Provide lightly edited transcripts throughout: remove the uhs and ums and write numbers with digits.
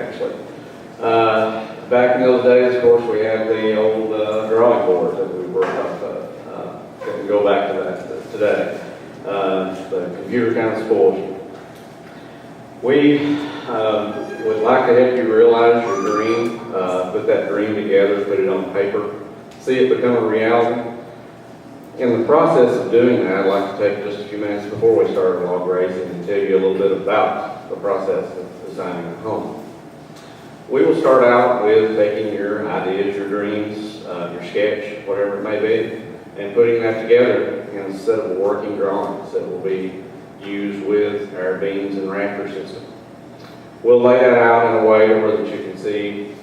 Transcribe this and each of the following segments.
actually. Back in those days, of course, we had the old drawing board that we worked off of. That we go back to that today. The computer kind of spoils you. We would like to help you realize your dream, put that dream together, put it on paper, see it become a reality. In the process of doing that, I'd like to take just a few minutes before we start log raising and tell you a little bit about the process of designing a home. We will start out with taking your ideas, your dreams, your sketch, whatever it may be, and putting that together in a set of working drawings that will be used with our beams and rafter system. We'll lay that out in a way where that you can see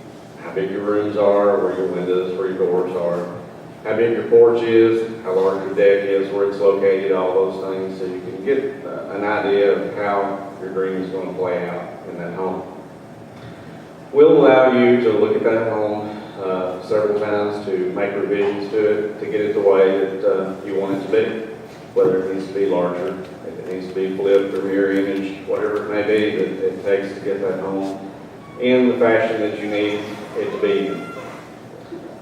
how big your rooms are, where your windows, where your doors are, how big your porch is, how large your deck is, where it's located, all those things, so you can get an idea of how your dream is going to play out in that home. We'll allow you to look at that home several times to make revisions to it, to get it the way that you want it to be. Whether it needs to be larger, if it needs to be flipped or mirror image, whatever it may be that it takes to get that home in the fashion that you need it to be in.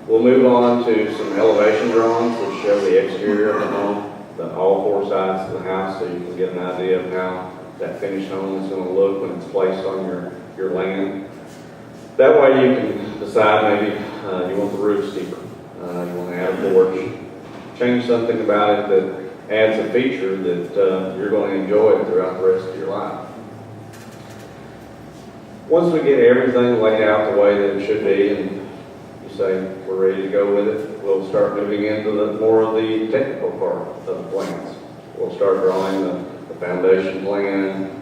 We'll move on to some elevation drawings which show the exterior of the home, all four sides of the house, so you can get an idea of how that finished home is going to look when it's placed on your land. That way you can decide maybe you want the roof steeper, you want to add a porch, change something about it that adds a feature that you're going to enjoy throughout the rest of your life. Once we get everything laid out the way that it should be and you say we're ready to go with it, we'll start moving into more of the technical part of the plans. We'll start drawing the foundation plan,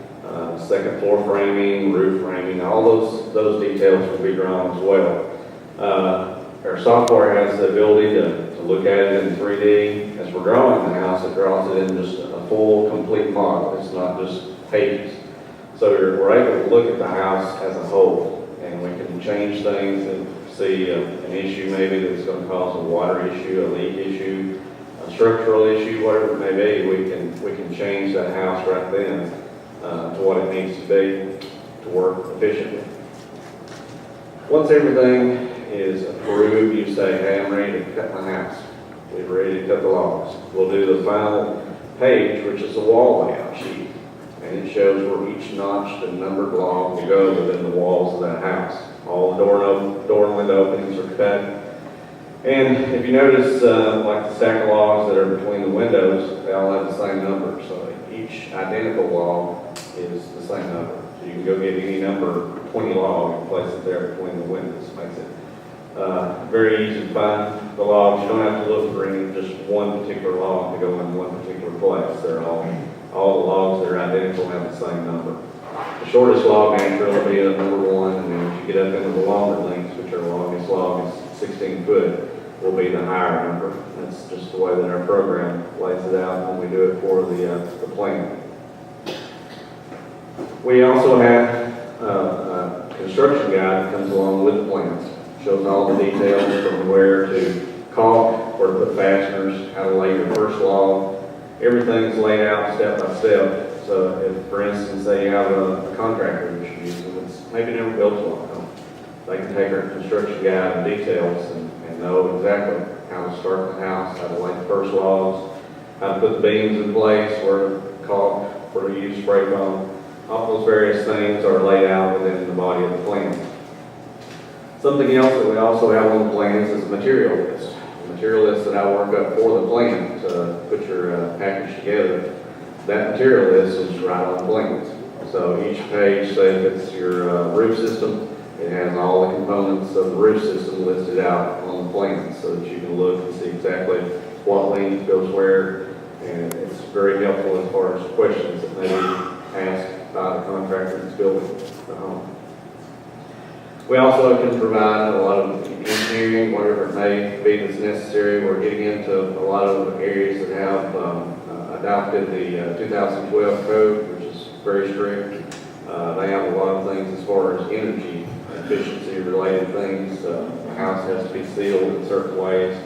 second floor framing, roof framing, all those details will be drawn as well. Our software has the ability to look at it in 3D. As we're drawing the house, it draws it in just a full, complete model. It's not just pages. So we're able to look at the house as a whole, and we can change things and see an issue maybe that's going to cause a water issue, a leak issue, a structural issue, whatever it may be. We can change that house right then to what it needs to be to work efficiently. Once everything is approved, you say, hey, I'm ready to cut my house. We're ready to cut the logs. We'll do the final page, which is a wall layout sheet. And it shows where each notched and numbered log will go within the walls of that house. All the door and window openings are cut. And if you notice, like the stack of logs that are between the windows, they all have the same number. So each identical log is the same number. So you can go get any number, 20 log, and place it there between the windows. Makes it very easy to find the logs. You don't have to look for any, just one particular log to go in one particular place. They're all the logs that are identical have the same number. The shortest log naturally will be a number 1, and then as you get up into the longer lengths, which are the longest log is 16 foot, will be the higher number. That's just the way that our program lays it out when we do it for the plan. We also have a construction guide that comes along with the plans. Shows all the details from where to caulk, where to put fasteners, how to lay your first log. Everything's laid out step by step. So if, for instance, say you have a contractor that you're using that's maybe never built a log home, they can take our construction guide and details and know exactly how to start the house, how to lay the first logs, how to put the beams in place, where to caulk, where to use spray foam. All those various things are laid out within the body of the plan. Something else that we also have on the plans is a material list. The material list that I work up for the plan to put your package together, that material list is right on the plans. So each page, say if it's your roof system, it has all the components of the roof system listed out on the plan so that you can look and see exactly what length goes where, and it's very helpful as far as questions that may be asked by the contractor that's building the home. We also can provide a lot of engineering, whatever it may be that's necessary. We're getting into a lot of areas that have adopted the 2012 code, which is very strict. They have a lot of things as far as energy efficiency related things. The house has to be sealed in certain ways.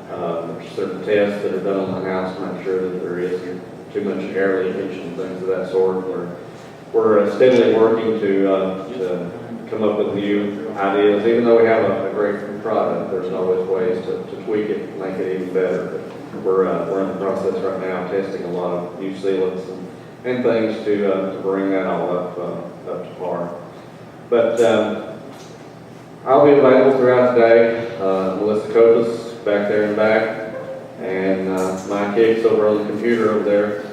There's certain tests that are done on the house to make sure that there isn't too much air leakage and things of that sort. We're steadily working to come up with new ideas. Even though we have a great product, there's always ways to tweak it, and make it even better. But we're in the process right now, testing a lot of new sealants and things to bring that all up to par. But I'll be available throughout the day. Melissa Copas back there in back, and my kids over on the computer over there.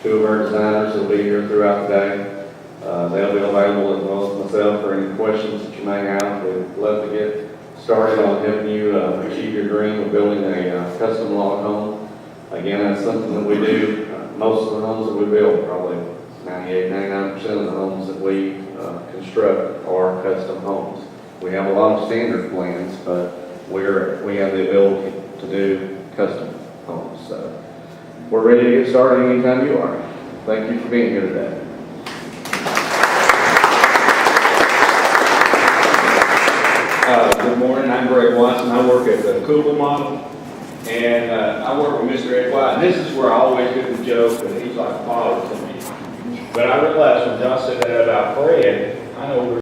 Two of our designers will be here throughout the day. They'll be available as well as myself for any questions that you may have. We'd love to get started on helping you achieve your dream of building a custom log home. Again, that's something that we do. Most of the homes that we build, probably 98-99% of the homes that we construct are custom homes. We have a lot of standard plans, but we have the ability to do custom homes. So we're ready to get started anytime you are. Thank you for being here today. Good morning, I'm Greg Watson. I work at the Kugel Model, and I work with Mr. Ed White. And this is where I always do the joke, and he's like a father to me. But I realized when John said that about Fred, I know